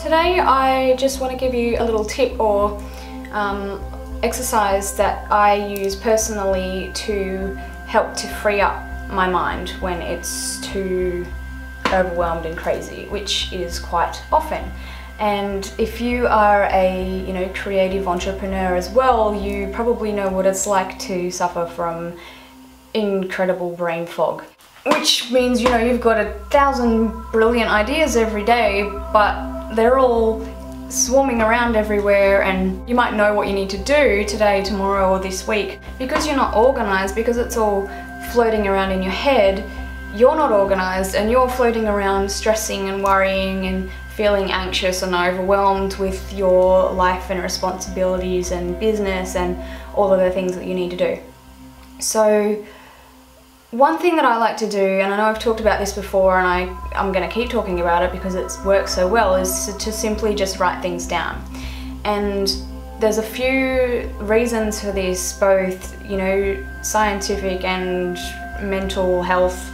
Today I just want to give you a little tip or exercise that I use personally to help to free up my mind when it's too overwhelmed and crazy, which is quite often. And if you are a creative entrepreneur as well, you probably know what it's like to suffer from incredible brain fog, which means you've got 1,000 brilliant ideas every day, but they're all swarming around everywhere, and you might know what you need to do today, tomorrow, or this week. Because you're not organized, because it's all floating around in your head, you're not organized and you're floating around stressing and worrying and feeling anxious and overwhelmed with your life and responsibilities and business and all of the things that you need to do. So one thing that I like to do, and I know I've talked about this before and I'm going to keep talking about it because it's worked so well, is to simply just write things down. And there's a few reasons for this, both scientific and mental health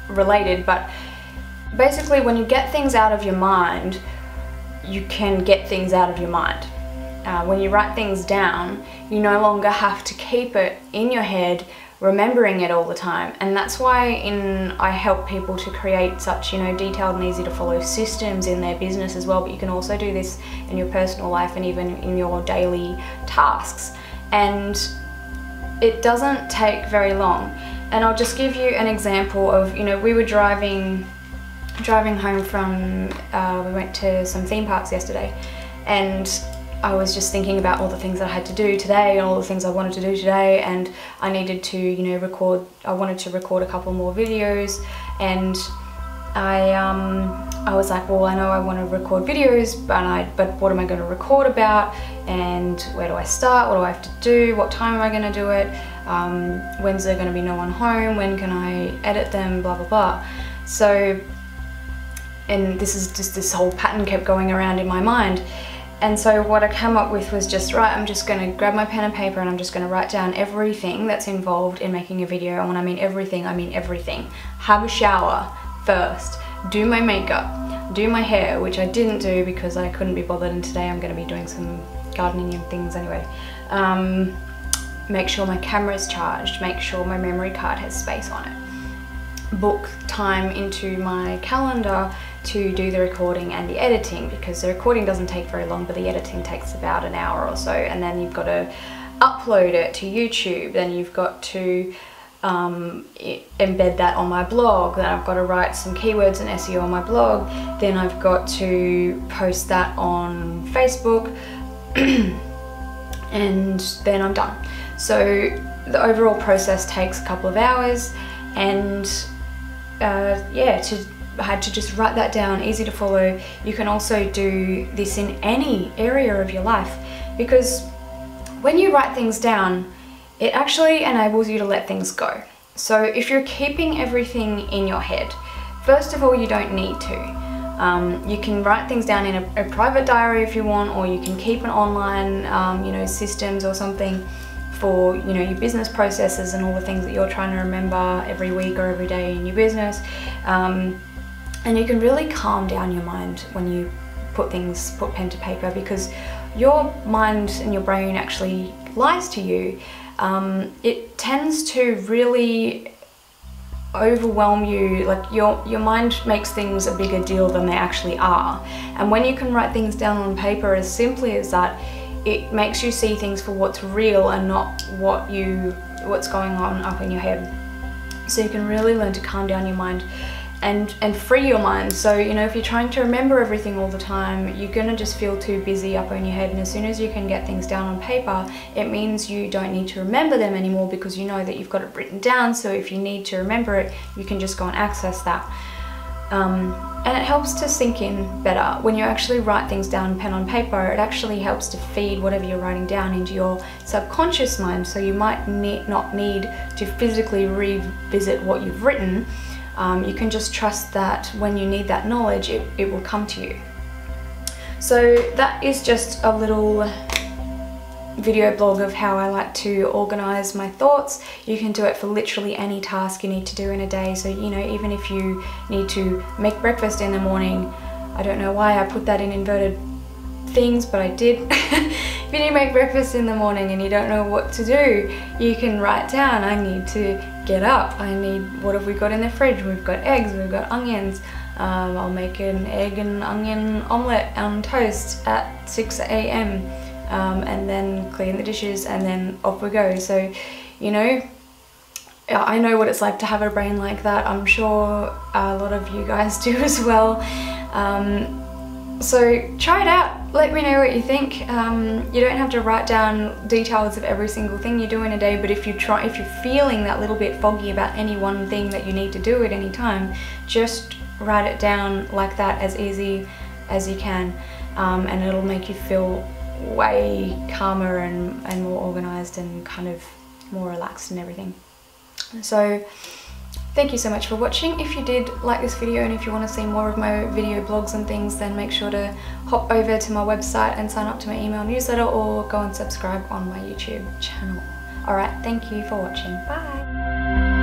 related, but basically when you get things out of your mind, you can get things out of your mind. When you write things down, you no longer have to keep it in your head remembering it all the time. And that's why I help people to create such detailed and easy to follow systems in their business as well, but you can also do this in your personal life and even in your daily tasks. And it doesn't take very long. And I'll just give you an example of, we were driving home from, we went to some theme parks yesterday, and I was just thinking about all the things that I had to do today and all the things I wanted to do today, and I needed to record. I wanted to record a couple more videos, and I was like, well, I know I want to record videos, but what am I going to record about, and where do I start, what do I have to do, what time am I going to do it, when's there going to be no one home, when can I edit them, blah blah blah. So, and this whole pattern kept going around in my mind. And so what I came up with was just, right, I'm just going to grab my pen and paper and I'm just going to write down everything that's involved in making a video. And when I mean everything, I mean everything. Have a shower first, do my makeup, do my hair, which I didn't do because I couldn't be bothered, and today I'm going to be doing some gardening and things anyway. Make sure my camera's charged, make sure my memory card has space on it. Book time into my calendar to do the recording and the editing, because the recording doesn't take very long, but the editing takes about an hour or so, and then you've got to upload it to YouTube, then you've got to embed that on my blog, then I've got to write some keywords and SEO on my blog, then I've got to post that on Facebook, and then I'm done. So the overall process takes a couple of hours, and I had to just write that down, easy to follow. You can also do this in any area of your life, because when you write things down, it actually enables you to let things go. So if you're keeping everything in your head, first of all, you don't need to. You can write things down in a private diary if you want, or you can keep an online systems or something for your business processes and all the things that you're trying to remember every week or every day in your business. And you can really calm down your mind when you put pen to paper, because your mind and your brain actually lies to you. It tends to really overwhelm you, like your mind makes things a bigger deal than they actually are. And when you can write things down on paper as simply as that, it makes you see things for what's real and not what's going on up in your head. So you can really learn to calm down your mind and free your mind. So if you're trying to remember everything all the time, you're gonna just feel too busy up in your head, and as soon as you can get things down on paper, it means you don't need to remember them anymore, because you know that you've got it written down. So if you need to remember it, you can just go and access that. And it helps to sink in better. When you actually write things down pen on paper, it actually helps to feed whatever you're writing down into your subconscious mind, so you might not need to physically revisit what you've written. You can just trust that when you need that knowledge, it will come to you. So that is just a little video blog of how I like to organize my thoughts. You can do it for literally any task you need to do in a day. So even if you need to make breakfast in the morning, I don't know why I put that in inverted things, but I did. If you need to make breakfast in the morning and you don't know what to do, you can write down, I need to get up, what have we got in the fridge? We've got eggs, we've got onions. I'll make an egg and onion omelette on toast at 6 a.m. And then clean the dishes, and then off we go. So, you know, I know what it's like to have a brain like that. I'm sure a lot of you guys do as well. So try it out. Let me know what you think. You don't have to write down details of every single thing you do in a day, but if you're feeling that little bit foggy about any one thing that you need to do at any time, just write it down like that, as easy as you can, and it'll make you feel way calmer and more organized and kind of more relaxed and everything. So thank you so much for watching. If you did like this video and if you want to see more of my video blogs and things, then make sure to hop over to my website and sign up to my email newsletter, or go and subscribe on my YouTube channel. Alright, thank you for watching. Bye!